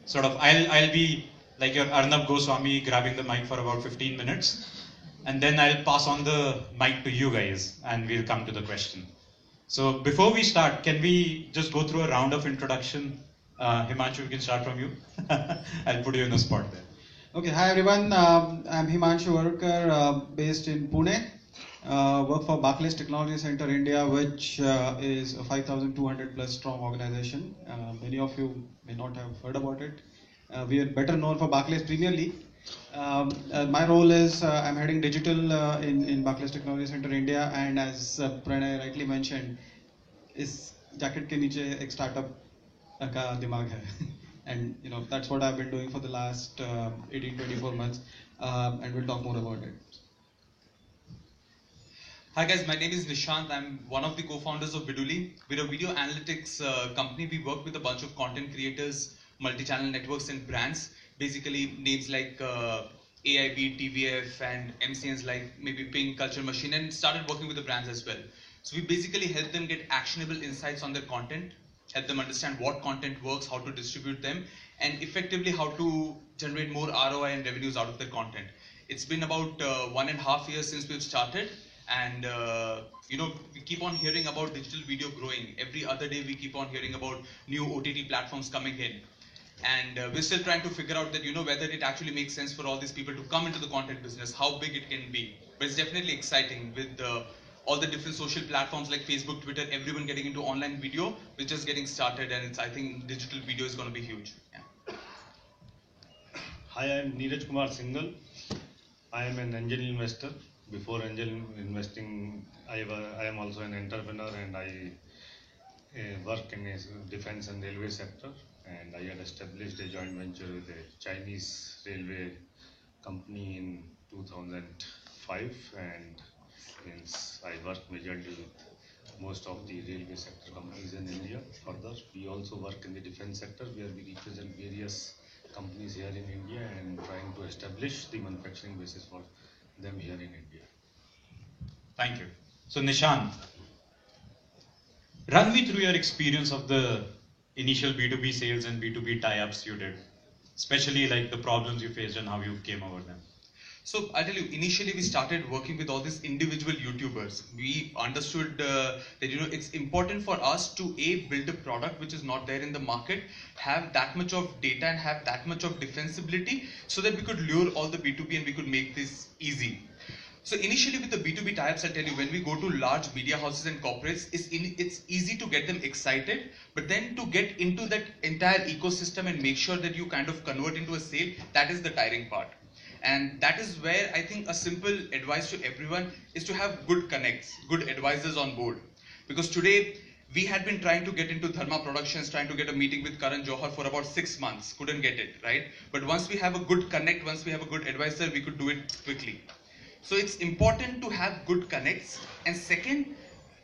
sort of, I'll be like your Arnab Goswami grabbing the mic for about 15 minutes. And then I'll pass on the mic to you guys and we'll come to the question. So before we start, can we just go through a round of introduction? Himanshu, we can start from you. I'll put you in the spot there. Okay, hi everyone. I'm Himanshu Varkar, based in Pune. Work for Barclays Technology Center India, which is a 5,200 plus strong organization. Many of you may not have heard about it. We are better known for Barclays Premier League. My role is I'm heading digital in Barclays Technology Center India, and as Pranay rightly mentioned, is jacket ke niche ek startup ka dimag hai. And that's what I've been doing for the last 18-24 months, and we'll talk more about it. Hi guys, my name is Nishant. I'm one of the co-founders of Viduli. We're a video analytics company. We work with a bunch of content creators, multi-channel networks and brands. Basically names like AIB, TVF and MCNs like maybe Ping, Culture Machine, and started working with the brands as well. So we basically help them get actionable insights on their content, help them understand what content works, how to distribute them, and effectively how to generate more ROI and revenues out of their content. It's been about 1.5 years since we've started. And we keep on hearing about digital video growing. Every other day we keep on hearing about new OTT platforms coming in. And we're still trying to figure out that, whether it actually makes sense for all these people to come into the content business, how big it can be. But it's definitely exciting with all the different social platforms like Facebook, Twitter, everyone getting into online video. We're just getting started, and I think digital video is going to be huge. Yeah. Hi, I'm Neeraj Kumar Singhal. I am an angel investor. Before angel investing, I am also an entrepreneur, and I work in the defense and railway sector. And I had established a joint venture with a Chinese railway company in 2005. And since I work majorly with most of the railway sector companies in India. Further, we also work in the defense sector, where we represent various companies here in India and trying to establish the manufacturing basis for them here in India. Thank you. So Nishant, run me through your experience of the initial B2B sales and B2B tie-ups you did, especially like the problems you faced and how you came over them. So I tell you, initially we started working with all these individual YouTubers. We understood that it's important for us to build a product which is not there in the market, have that much of data and have that much of defensibility, so that we could lure all the B2B and we could make this easy. So initially with the B2B types, I tell you, when we go to large media houses and corporates, it's easy to get them excited, but then to get into that entire ecosystem and make sure that you kind of convert into a sale, that is the tiring part. And that is where I think a simple advice to everyone is to have good connects, good advisors on board. Because today, we had been trying to get into Dharma Productions, trying to get a meeting with Karan Johar for about 6 months, couldn't get it, right? But once we have a good connect, once we have a good advisor, we could do it quickly. So it's important to have good connects. And second,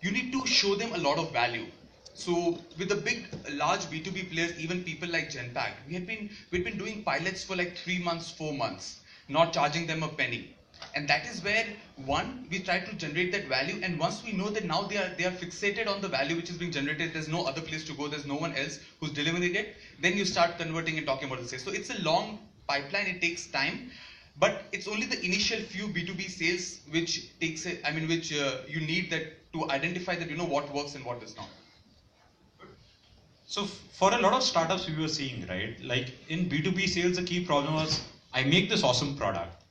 you need to show them a lot of value. So with the big, large B2B players, even people like Genpact, we'd been doing pilots for like 3 months, 4 months, not charging them a penny. And that is where, one, we try to generate that value. And once we know that now they are fixated on the value which is being generated, there's no other place to go, there's no one else who's delivering it, then you start converting and talking about the sales. So it's a long pipeline, it takes time. But it's only the initial few B2B sales which you need that to identify that what works and what does not. So for a lot of startups we were seeing, right? Like in B2B sales, the key problem was, I make this awesome product.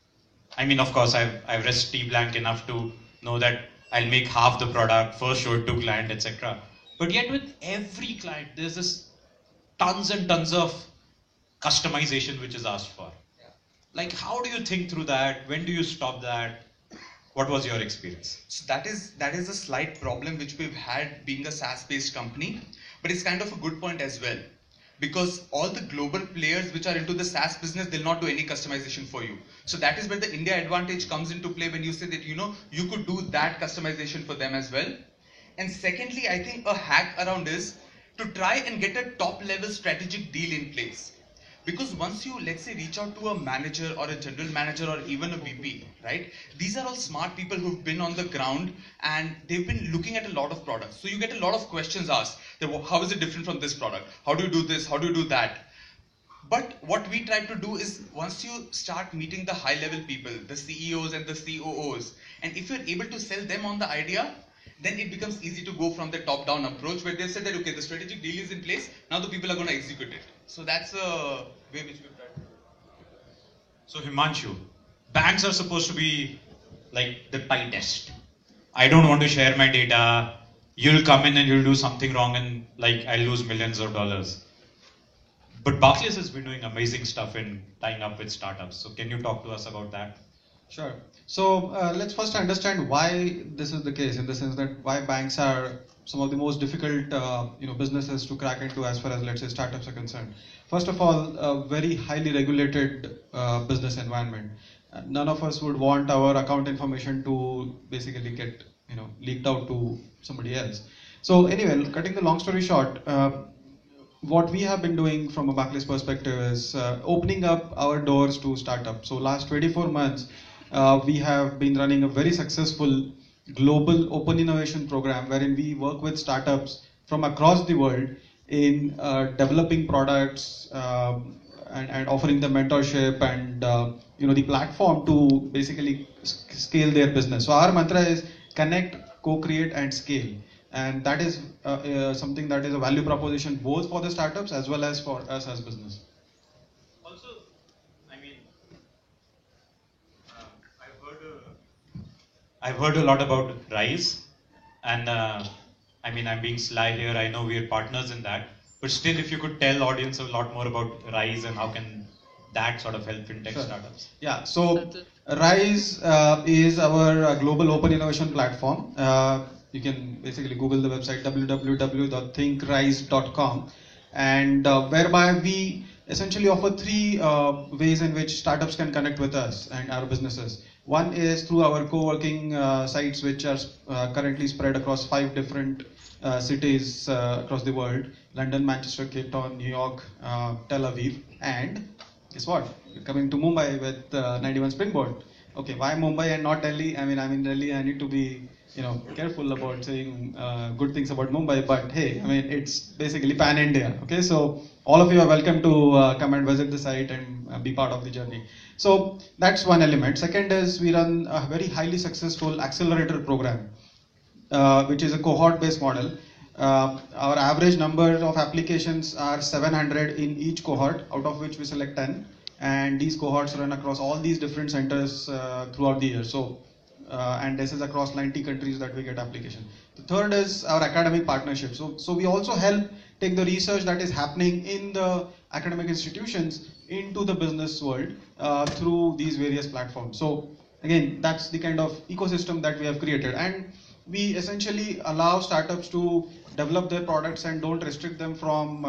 I mean, of course, I've read T blank enough to know that I'll make half the product, first show it to client, etc. But yet with every client, there's this tons and tons of customization which is asked for. Like, how do you think through that? When do you stop that? What was your experience? So that is a slight problem which we've had being a SaaS-based company, but it's kind of a good point as well. Because all the global players which are into the SaaS business, they'll not do any customization for you. So that is where the India advantage comes into play when you say that, you could do that customization for them as well. And secondly, I think a hack around is to try and get a top level strategic deal in place. Because once you, let's say, reach out to a manager or a general manager or even a VP, right? These are all smart people who've been on the ground and they've been looking at a lot of products. So you get a lot of questions asked. How is it different from this product? How do you do this? How do you do that? But what we try to do is once you start meeting the high level people, the CEOs and the COOs, and if you're able to sell them on the idea, then it becomes easy to go from the top down approach where they've said that, okay, the strategic deal is in place, now the people are going to execute it. So that's a way which we've tried to do. So Himanshu, banks are supposed to be like the tightest. I don't want to share my data. You'll come in and you'll do something wrong and like I'll lose millions of dollars. But Barclays has been doing amazing stuff in tying up with startups. So can you talk to us about that? Sure. So let's first understand why this is the case, in the sense that why banks are some of the most difficult businesses to crack into as far as, let's say, startups are concerned. First of all, a very highly regulated business environment. None of us would want our account information to basically get leaked out to somebody else. So anyway, cutting the long story short, what we have been doing from a Barclays perspective is opening up our doors to startups. So last 24 months, we have been running a very successful global open innovation program wherein we work with startups from across the world in developing products and offering them mentorship and the platform to basically scale their business. So our mantra is connect, co-create and scale. And that is something that is a value proposition both for the startups as well as for us as business. Also, I mean, I've heard a lot about Rise, and I mean, I'm being sly here. I know we're partners in that, but still, if you could tell audience a lot more about Rise and how can that sort of help fintech Sure. startups? Yeah, so Rise is our global open innovation platform. You can basically Google the website www.thinkrise.com, and whereby we essentially offer three ways in which startups can connect with us and our businesses. One is through our co-working sites, which are currently spread across 5 different cities across the world: London, Manchester, Cape Town, New York, Tel Aviv, and guess what? We're coming to Mumbai with 91 Springboard. Okay, why Mumbai and not Delhi? I mean, I'm in Delhi. I need to be, careful about saying good things about Mumbai. But hey, I mean, it's basically pan India. Okay, so all of you are welcome to come and visit the site and be part of the journey. So that's one element. Second is we run a very highly successful accelerator program, which is a cohort-based model. Our average number of applications are 700 in each cohort, out of which we select 10. And these cohorts run across all these different centers throughout the year. So, and this is across 90 countries that we get application. The third is our academic partnership. So we also help take the research that is happening in the academic institutions into the business world through these various platforms. So again, that's the kind of ecosystem that we have created. And we essentially allow startups to develop their products and don't restrict them from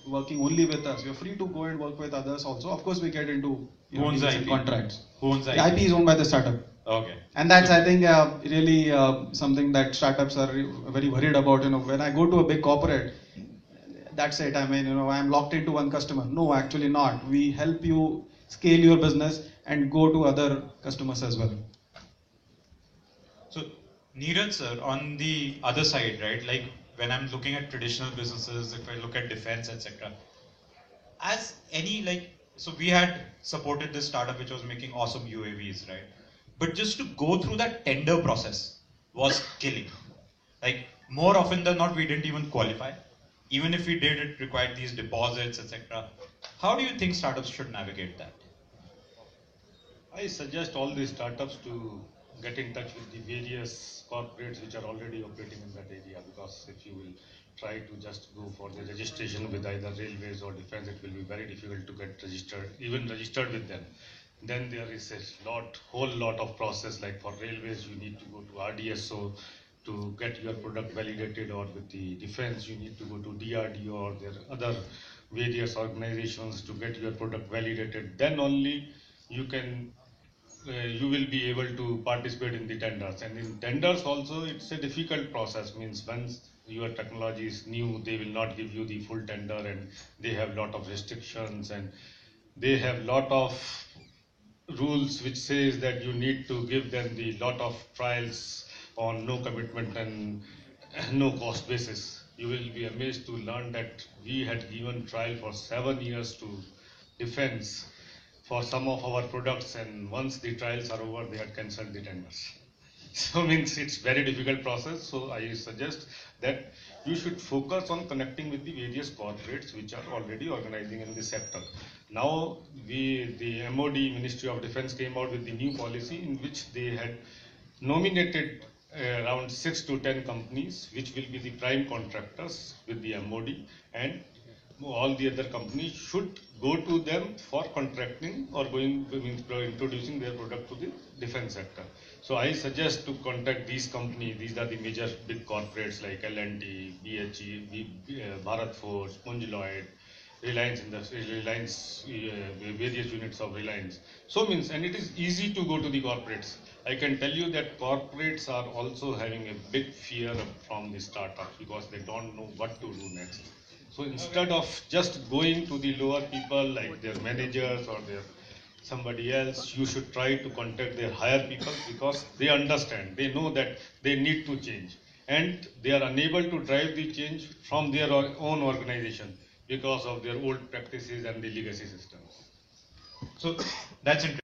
working only with us. You're free to go and work with others also. Of course, we get into Who owns the deals and IP? contracts. Who owns the The IP is owned by the startup. Okay. And that's, I think, really something that startups are very worried about. When I go to a big corporate, that's it. I mean, I'm locked into one customer. No, actually not. We help you scale your business and go to other customers as well. So, Neeraj sir, on the other side, right, like when I'm looking at traditional businesses, if I look at defense, etc., as any so we had supported this startup which was making awesome UAVs, right? But just to go through that tender process was killing. Like more often than not, we didn't even qualify. Even if we did, it required these deposits, etc. How do you think startups should navigate that? I suggest all the startups to get in touch with the various corporates which are already operating in that area, because if you will try to just go for the registration with either railways or defense, it will be very difficult to get registered, even registered with them. Then there is a whole lot of process, like for railways you need to go to RDSO to get your product validated, or with the defense you need to go to DRDO or there are other various organizations to get your product validated. Then only you can you will be able to participate in the tenders. And in tenders also it's a difficult process, means once your technology is new, they will not give you the full tender, and they have lot of restrictions, and they have lot of rules which says that you need to give them the lot of trials on no commitment and no cost basis. You will be amazed to learn that we had given trial for 7 years to defense for some of our products, and once the trials are over, they had cancelled the tenders. So means it's very difficult process. So I suggest that you should focus on connecting with the various corporates which are already organizing in this sector. Now the MOD, Ministry of Defense, came out with the new policy in which they had nominated around 6 to 10 companies which will be the prime contractors with the MOD, and all the other companies should go to them for contracting or introducing their product to the defense sector. So I suggest to contact these companies. These are the major big corporates like L&T, BHE, Bharat Forge, Punjloyd, Reliance Reliance, various units of Reliance. So means, and it is easy to go to the corporates. I can tell you that corporates are also having a big fear from the startups because they don't know what to do next. So instead of just going to the lower people like their managers or their somebody else, you should try to contact their higher people because they understand, they know that they need to change, and they are unable to drive the change from their own organization because of their old practices and the legacy systems. So that's interesting.